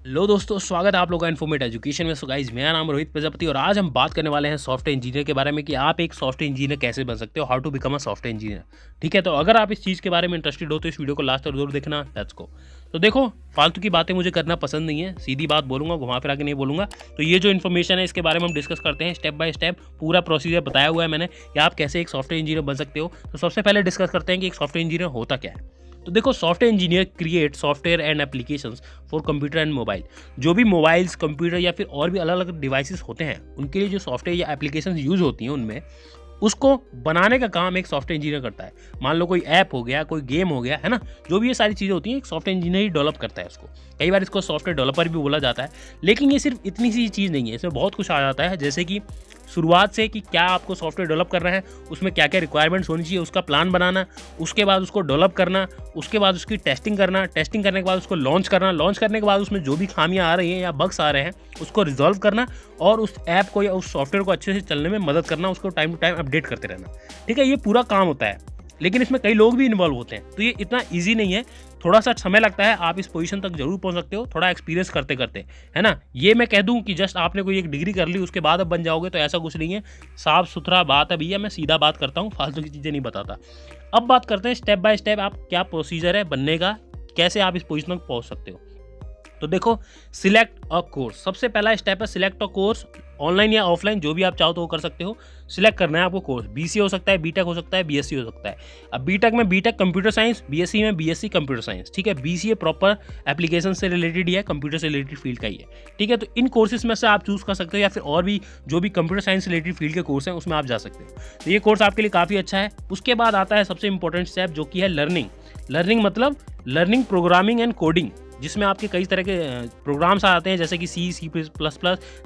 लो दोस्तों, स्वागत है आप लोगों का इन्फॉर्मेट एजुकेशन में। सो गाइस, मेरा नाम रोहित प्रजापति और आज हम बात करने वाले हैं सॉफ्टवेयर इंजीनियर के बारे में कि आप एक सॉफ्टवेयर इंजीनियर कैसे बन सकते हो, how to become a software engineer. ठीक है, तो अगर आप इस चीज़ के बारे में इंटरेस्टेड हो तो इस वीडियो को लास्ट तक जरूर देखना। Let's go. तो देखो, फालतू की बातें मुझे करना पसंद नहीं है, सीधी बात बोलूँगा, घुमा फिरा के नहीं बोलूँगा। तो ये जो इन्फॉर्मेशन है इसके बारे में हम डिस्कस करते हैं स्टेप बाय स्टेप। पूरा प्रोसीजर बताया हुआ है मैंने कि आप कैसे एक सॉफ्टवेयर इंजीनियर बन सकते हो। तो सबसे पहले डिस्कस करते हैं कि एक सॉफ्टवेयर इंजीनियर होता क्या है। तो देखो, software engineer create software and applications for computer and mobile. जो भी मोबाइल्स, कंप्यूटर या फिर और भी अलग अलग डिवाइसेस होते हैं, उनके लिए जो सॉफ्टवेयर या एप्लीकेशंस यूज होती हैं उनमें उसको बनाने का काम एक सॉफ्टवेयर इंजीनियर करता है। मान लो कोई ऐप हो गया, कोई गेम हो गया, है ना, जो भी ये सारी चीज़ें होती हैं एक सॉफ्टवेयर इंजीनियर ही डेवलप करता है उसको। कई बार इसको सॉफ्टवेयर डेवलपर भी बोला जाता है। लेकिन ये सिर्फ इतनी सी चीज़ नहीं है, इसमें बहुत कुछ आ जाता है। जैसे कि शुरुआत से कि क्या आपको सॉफ्टवेयर डेवलप करना है, उसमें क्या क्या रिक्वायरमेंट्स होनी चाहिए, उसका प्लान बनाना, उसके बाद उसको डेवलप करना, उसके बाद उसकी टेस्टिंग करना, टेस्टिंग करने के बाद उसको लॉन्च करना, लॉन्च करने के बाद उसमें जो भी खामियां आ रही हैं या बग्स आ रहे हैं उसको रिजॉल्व करना और उस ऐप को या उस सॉफ्टवेयर को अच्छे से चलने में मदद करना, उसको टाइम टू टाइम अपडेट करते रहना। ठीक है, ये पूरा काम होता है। लेकिन इसमें कई लोग भी इन्वॉल्व होते हैं, तो ये इतना ईजी नहीं है, थोड़ा सा समय लगता है। आप इस पोजीशन तक जरूर पहुंच सकते हो थोड़ा एक्सपीरियंस करते करते, है ना। ये मैं कह दूं कि जस्ट आपने कोई एक डिग्री कर ली उसके बाद अब बन जाओगे, तो ऐसा कुछ नहीं है। साफ सुथरा बात है भैया, मैं सीधा बात करता हूँ, फालतू की चीज़ें नहीं बताता। अब बात करते हैं स्टेप बाय स्टेप, आप क्या प्रोसीजर है बनने का, कैसे आप इस पोजीशन तक पहुँच सकते हो। तो देखो, सिलेक्ट अ कोर्स, सबसे पहला स्टेप है सिलेक्ट अ कोर्स। ऑनलाइन या ऑफलाइन जो भी आप चाहो तो वो कर सकते हो। सिलेक्ट करना है आपको कोर्स। बीसीए हो सकता है, बीटेक हो सकता है, बीएससी हो सकता है। अब बीटेक में बीटेक कंप्यूटर साइंस, बीएससी में बीएससी कंप्यूटर साइंस। ठीक है, बीसीए प्रॉपर एप्लीकेशन से रिलेटेड ही है, कंप्यूटर से रिलेटेड फील्ड का ही है। ठीक है, तो इन कोर्सेज में से आप चूज कर सकते हो या फिर और भी जो भी कंप्यूटर साइंस से रिलेटेड फील्ड के कोर्स हैं उसमें आप जा सकते हो। तो ये कोर्स आपके लिए काफ़ी अच्छा है। उसके बाद आता है सबसे इंपॉर्टेंट स्टेप जो कि है लर्निंग। लर्निंग मतलब लर्निंग प्रोग्रामिंग एंड कोडिंग, जिसमें आपके कई तरह के प्रोग्राम्स आते हैं जैसे कि C++,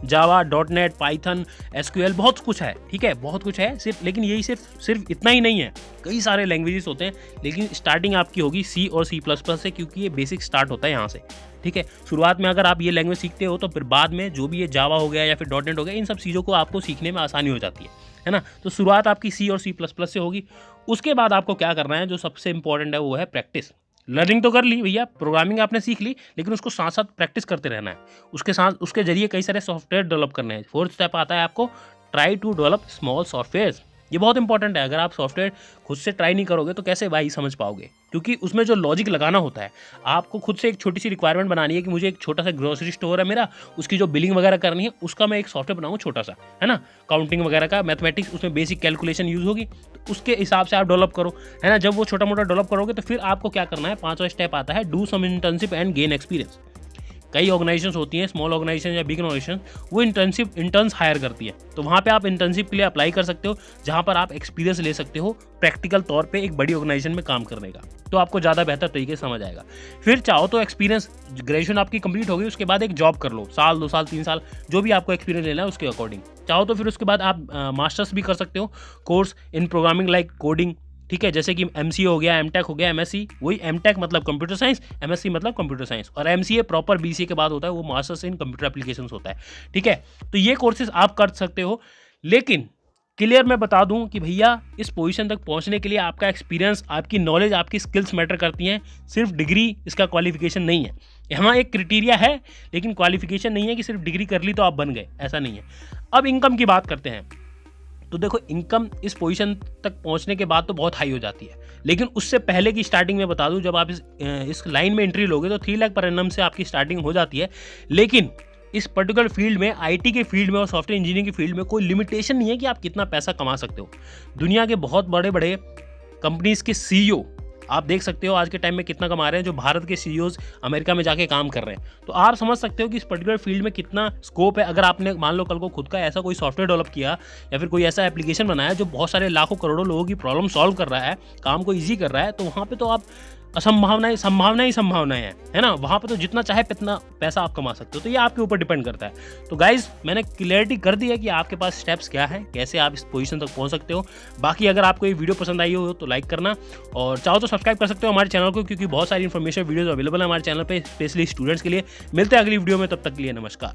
जावा, .NET, पाइथन, SQL, बहुत कुछ है। ठीक है, बहुत कुछ है सिर्फ, लेकिन यही सिर्फ इतना ही नहीं है, कई सारे लैंग्वेजेस होते हैं। लेकिन स्टार्टिंग आपकी होगी C और C++ से, क्योंकि ये बेसिक स्टार्ट होता है यहाँ से। ठीक है, शुरुआत में अगर आप ये लैंग्वेज सीखते हो तो फिर बाद में जो भी ये जावा हो गया या फिर .NET हो गया, इन सब चीज़ों को आपको सीखने में आसानी हो जाती है ना। तो शुरुआत आपकी C और C++ से होगी। उसके बाद आपको क्या करना है, जो सबसे इंपॉर्टेंट है वो है प्रैक्टिस। लर्निंग तो कर ली भैया, प्रोग्रामिंग आपने सीख ली, लेकिन उसको साथ साथ प्रैक्टिस करते रहना है। उसके साथ उसके जरिए कई सारे सॉफ्टवेयर डेवलप करने हैं। फोर्थ स्टेप आता है आपको try to develop small software. ये बहुत इंपॉर्टेंट है। अगर आप सॉफ्टवेयर खुद से ट्राई नहीं करोगे तो कैसे भाई समझ पाओगे, क्योंकि उसमें जो लॉजिक लगाना होता है, आपको खुद से एक छोटी सी रिक्वायरमेंट बनानी है कि मुझे एक छोटा सा ग्रोसरी स्टोर है मेरा, उसकी जो बिलिंग वगैरह करनी है उसका मैं एक सॉफ्टवेयर बनाऊँ छोटा सा, है ना, काउंटिंग वगैरह का, मैथमेटिक्स, उसमें बेसिक कैलकुलेशन यूज होगी, तो उसके हिसाब से आप डेवलप करो, है ना। जब वो छोटा मोटा डेवलप करोगे तो फिर आपको क्या करना है, पांचवा स्टेप आता है do some internship and gain experience. कई ऑर्गेनाइजेशंस होती हैं, स्मॉल ऑर्गेनाइजेशन या बिग ऑर्गेनाइजेशन, वो इंटर्न्स हायर करती है, तो वहाँ पे आप इंटर्नशिप के लिए अप्लाई कर सकते हो, जहाँ पर आप एक्सपीरियंस ले सकते हो प्रैक्टिकल तौर पे एक बड़ी ऑर्गेनाइजेशन में काम करने का, तो आपको ज़्यादा बेहतर तरीके से समझ आएगा। फिर चाहो तो एक्सपीरियंस, ग्रेजुएशन आपकी कंप्लीट होगी, उसके बाद एक जॉब कर लो, साल 2 साल 3 साल, जो भी आपको एक्सपीरियंस लेना है उसके अकॉर्डिंग। चाहो तो फिर उसके बाद आप मास्टर्स भी कर सकते हो, course in programming like coding. ठीक है, जैसे कि MCA हो गया, MTech हो गया, MSc, वही MTech मतलब कंप्यूटर साइंस, MSc मतलब कंप्यूटर साइंस, और MCA प्रॉपर BCA के बाद होता है, वो मास्टर्स इन कंप्यूटर एप्लीकेशंस होता है। ठीक है, तो ये कोर्सेज आप कर सकते हो। लेकिन क्लियर मैं बता दूं कि भैया इस पोजीशन तक पहुंचने के लिए आपका एक्सपीरियंस, आपकी नॉलेज, आपकी स्किल्स मैटर करती हैं, सिर्फ डिग्री इसका क्वालिफिकेशन नहीं है। यहाँ एक क्राइटेरिया है, लेकिन क्वालिफिकेशन नहीं है कि सिर्फ डिग्री कर ली तो आप बन गए, ऐसा नहीं है। अब इनकम की बात करते हैं। तो देखो, इनकम इस पोजीशन तक पहुंचने के बाद तो बहुत हाई हो जाती है, लेकिन उससे पहले की स्टार्टिंग में बता दूं, जब आप इस लाइन में एंट्री लोगे तो 3 लाख पर एनम से आपकी स्टार्टिंग हो जाती है। लेकिन इस पर्टिकुलर फील्ड में, IT के फील्ड में और सॉफ्टवेयर इंजीनियरिंग की फील्ड में कोई लिमिटेशन नहीं है कि आप कितना पैसा कमा सकते हो। दुनिया के बहुत बड़े बड़े कंपनीज के CEO आप देख सकते हो आज के टाइम में कितना कमा रहे हैं, जो भारत के CEOs अमेरिका में जाके काम कर रहे हैं। तो आप समझ सकते हो कि इस पर्टिकुलर फील्ड में कितना स्कोप है। अगर आपने मान लो कल को खुद का ऐसा कोई सॉफ्टवेयर डेवलप किया या फिर कोई ऐसा एप्लीकेशन बनाया जो बहुत सारे लाखों करोड़ों लोगों की प्रॉब्लम सॉल्व कर रहा है, काम को ईजी कर रहा है, तो वहाँ पर तो आप संभावनाएं है ना। वहाँ पे तो जितना चाहे कितना पैसा आप कमा सकते हो। तो ये आपके ऊपर डिपेंड करता है। तो गाइज, मैंने क्लियरिटी कर दी है कि आपके पास स्टेप्स क्या है, कैसे आप इस पोजीशन तक पहुँच सकते हो। बाकी अगर आपको ये वीडियो पसंद आई हो तो लाइक करना, और चाहो तो सब्सक्राइब कर सकते हो हमारे चैनल को, क्योंकि बहुत सारी इन्फॉर्मेशन वीडियोज अवेलेबल है हमारे चैनल पर, स्पेशली स्टूडेंट्स के लिए। मिलते हैं अगली वीडियो में, तब तक के लिए नमस्कार।